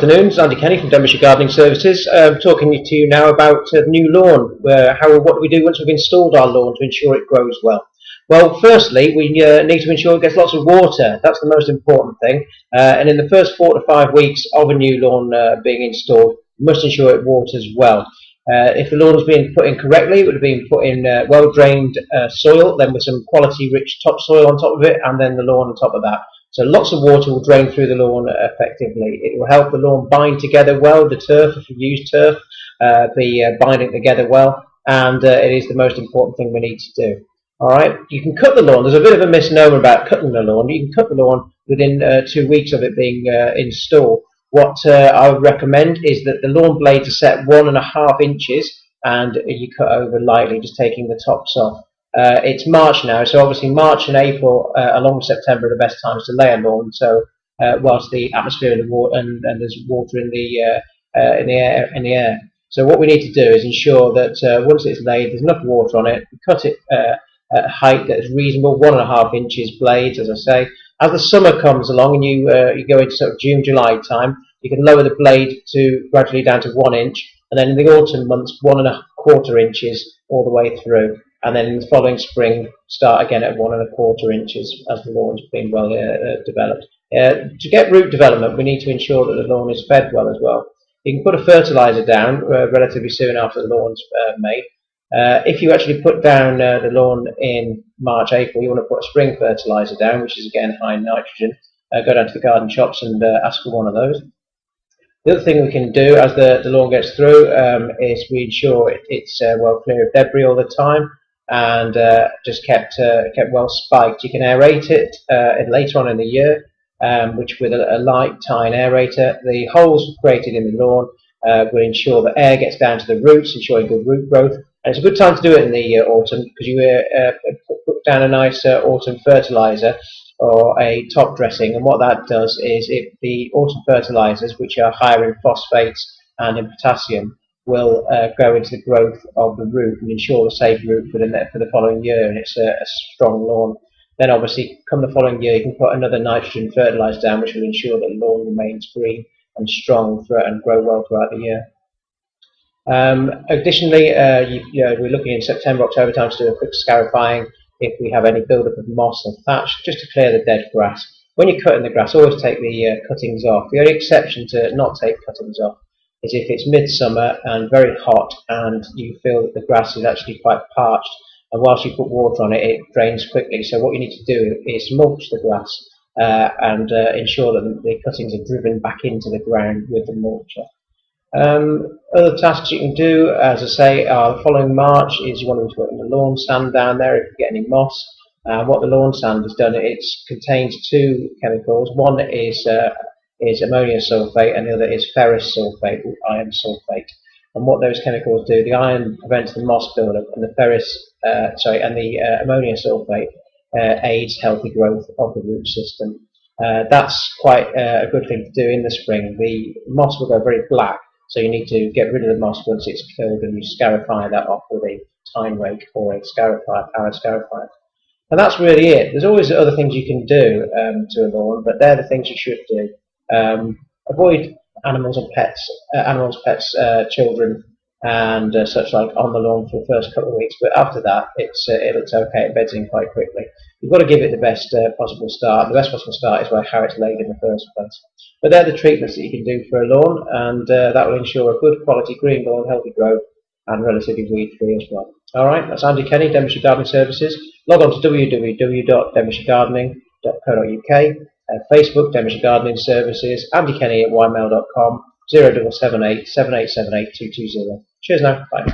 Afternoon, it's Andy Kenny from Denbighshire Gardening Services. Talking to you now about the new lawn. What do we do once we've installed our lawn to ensure it grows well? Well, firstly, we need to ensure it gets lots of water. That's the most important thing. And in the first 4 to 5 weeks of a new lawn being installed, you must ensure it waters well. If the lawn has been put in correctly, it would have been put in well-drained soil, then with some quality-rich topsoil on top of it, and then the lawn on top of that. So lots of water will drain through the lawn effectively. It will help the lawn bind together well, the turf, if you use turf, the binding together well, and it is the most important thing we need to do. Alright, you can cut the lawn. There's a bit of a misnomer about cutting the lawn. You can cut the lawn within 2 weeks of it being installed. What I would recommend is that the lawn blades are set 1.5 inches and you cut over lightly, just taking the tops off. It's March now, so obviously March and April along with September are the best times to lay a lawn. So whilst the atmosphere and the water and there's water in the air. So what we need to do is ensure that once it's laid, there's enough water on it. Cut it at a height that is reasonable, 1.5 inches blades, as I say. As the summer comes along and you go into sort of June, July time, you can lower the blade to gradually down to 1 inch, and then in the autumn months 1.25 inches all the way through, and then in the following spring start again at 1.25 inches as the lawn's been well developed. To get root development, we need to ensure that the lawn is fed well as well. You can put a fertilizer down relatively soon after the lawn's made. If you actually put down the lawn in March, April, you want to put a spring fertilizer down, which is again high in nitrogen. Go down to the garden shops and ask for one of those. The other thing we can do as the lawn gets through is we ensure it's well clear of debris all the time and just kept well spiked. You can aerate it later on in the year, which with a light tine aerator. The holes created in the lawn will ensure that air gets down to the roots, ensuring good root growth. And it's a good time to do it in the autumn because you put down a nice autumn fertilizer or a top dressing, and what that does is the autumn fertilizers, which are higher in phosphates and in potassium, will go into the growth of the root and ensure a safe root for the following year, and it's a strong lawn. Then obviously come the following year you can put another nitrogen fertilizer down, which will ensure that the lawn remains green and strong and grow well throughout the year. Additionally, we're looking in September, October time to do a quick scarifying if we have any build-up of moss and thatch, just to clear the dead grass. When you're cutting the grass, always take the cuttings off. The only exception to not take cuttings off is if it's midsummer and very hot and you feel that the grass is actually quite parched, and whilst you put water on it, it drains quickly. So what you need to do is mulch the grass and ensure that the cuttings are driven back into the ground with the mulcher. Other tasks you can do, as I say, the following March is you want to put in the lawn sand down there if you get any moss. What the lawn sand has done, it contains 2 chemicals. One is ammonia sulfate and the other is ferrous sulfate or iron sulfate. And what those chemicals do, the iron prevents the moss buildup, and the ammonia sulfate aids healthy growth of the root system. That's quite a good thing to do in the spring. The moss will go very black, so you need to get rid of the moss once it's killed, and you scarify that off with a tine rake or a power scarifier. And that's really it. There's always other things you can do to a lawn, but they're the things you should do. Avoid animals and pets, children, and such like on the lawn for the first couple of weeks. But after that, it looks okay. It beds in quite quickly. You've got to give it the best possible start. The best possible start is by how it's laid in the first place. But they're the treatments that you can do for a lawn, and that will ensure a good quality green lawn, healthy growth, and relatively weed-free as well. All right, that's Andy Kenny, Denbighshire Gardening Services. Log on to www.denbighshiregardening.co.uk, Facebook, Denbighshire Gardening Services, Andy Kenny at ymail.com, 0778 7878 220. Cheers now, bye.